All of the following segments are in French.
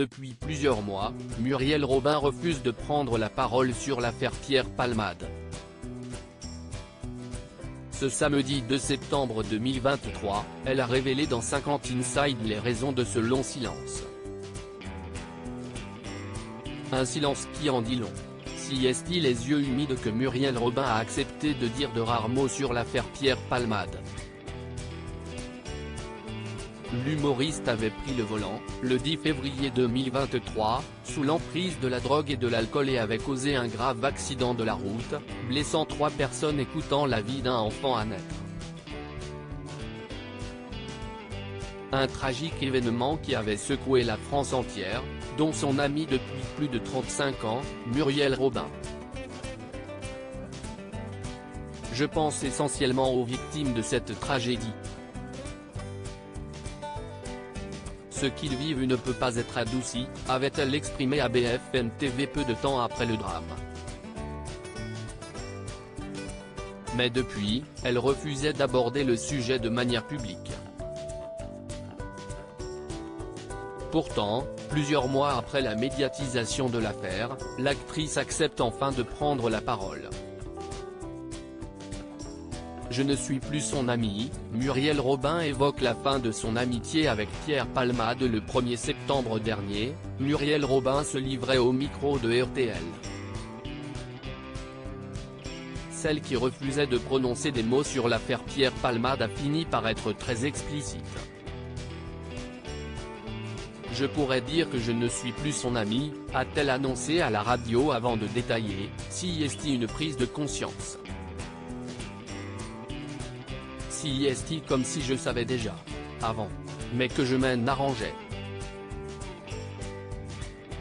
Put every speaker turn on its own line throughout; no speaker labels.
Depuis plusieurs mois, Muriel Robin refuse de prendre la parole sur l'affaire Pierre Palmade. Ce samedi 2 septembre 2023, elle a révélé dans 50 Inside les raisons de ce long silence. Un silence qui en dit long. Si est-il les yeux humides que Muriel Robin a accepté de dire de rares mots sur l'affaire Pierre Palmade. L'humoriste avait pris le volant, le 10 février 2023, sous l'emprise de la drogue et de l'alcool et avait causé un grave accident de la route, blessant 3 personnes et coûtant la vie d'un enfant à naître. Un tragique événement qui avait secoué la France entière, dont son amie depuis plus de 35 ans, Muriel Robin. Je pense essentiellement aux victimes de cette tragédie. Ce qu'ils vivent ne peut pas être adouci, avait-elle exprimé à BFM TV peu de temps après le drame. Mais depuis, elle refusait d'aborder le sujet de manière publique. Pourtant, plusieurs mois après la médiatisation de l'affaire, l'actrice accepte enfin de prendre la parole. Je ne suis plus son amie, Muriel Robin évoque la fin de son amitié avec Pierre Palmade le 1er septembre dernier. Muriel Robin se livrait au micro de RTL. Celle qui refusait de prononcer des mots sur l'affaire Pierre Palmade a fini par être très explicite. Je pourrais dire que je ne suis plus son amie, a-t-elle annoncé à la radio avant de détailler, si est-il une prise de conscience. Si est-il comme si je savais déjà, avant, mais que je m'en arrangeais.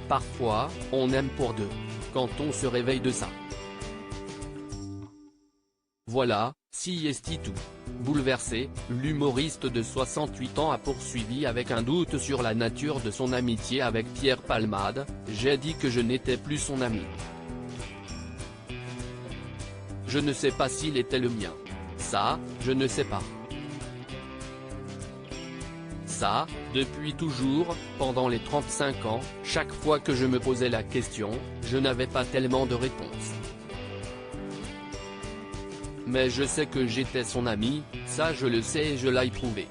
Parfois, on aime pour deux, quand on se réveille de ça. Voilà, si est tout. Bouleversé, l'humoriste de 68 ans a poursuivi avec un doute sur la nature de son amitié avec Pierre Palmade. J'ai dit que je n'étais plus son ami. Je ne sais pas s'il était le mien. Ça, je ne sais pas. Ça, depuis toujours, pendant les 35 ans, chaque fois que je me posais la question, je n'avais pas tellement de réponse. Mais je sais que j'étais son ami, ça je le sais et je l'ai prouvé.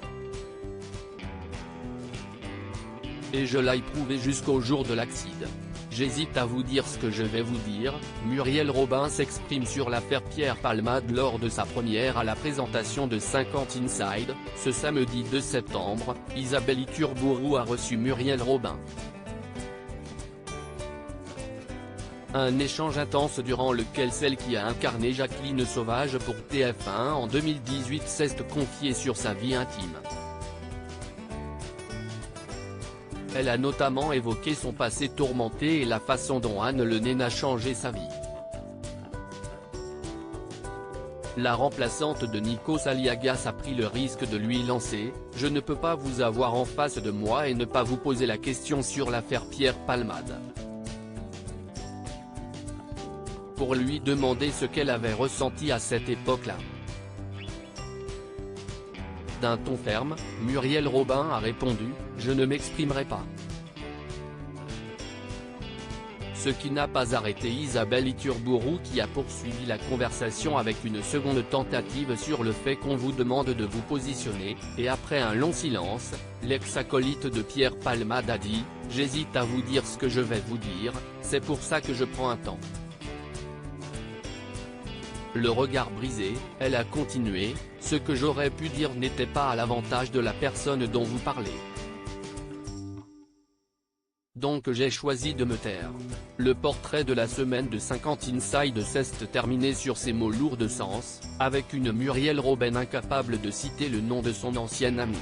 Et je l'ai prouvé jusqu'au jour de l'accident. J'hésite à vous dire ce que je vais vous dire. Muriel Robin s'exprime sur l'affaire Pierre Palmade lors de sa première à la présentation de 50 Inside, ce samedi 2 septembre, Isabelle Iturburu a reçu Muriel Robin. Un échange intense durant lequel celle qui a incarné Jacqueline Sauvage pour TF1 en 2018 s'est confiée sur sa vie intime. Elle a notamment évoqué son passé tourmenté et la façon dont Anne Le Naine a changé sa vie. La remplaçante de Nikos Aliagas a pris le risque de lui lancer « Je ne peux pas vous avoir en face de moi et ne pas vous poser la question sur l'affaire Pierre Palmade ». Pour lui demander ce qu'elle avait ressenti à cette époque-là. D'un ton ferme, Muriel Robin a répondu « Je ne m'exprimerai pas ». Ce qui n'a pas arrêté Isabelle Iturburu qui a poursuivi la conversation avec une seconde tentative sur le fait qu'on vous demande de vous positionner, et après un long silence, l'ex-acolyte de Pierre Palmade a dit « J'hésite à vous dire ce que je vais vous dire, c'est pour ça que je prends un temps ». Le regard brisé, elle a continué, « Ce que j'aurais pu dire n'était pas à l'avantage de la personne dont vous parlez. Donc j'ai choisi de me taire ». Le portrait de la semaine de 50 Inside s'est terminé sur ces mots lourds de sens, avec une Muriel Robin incapable de citer le nom de son ancienne amie.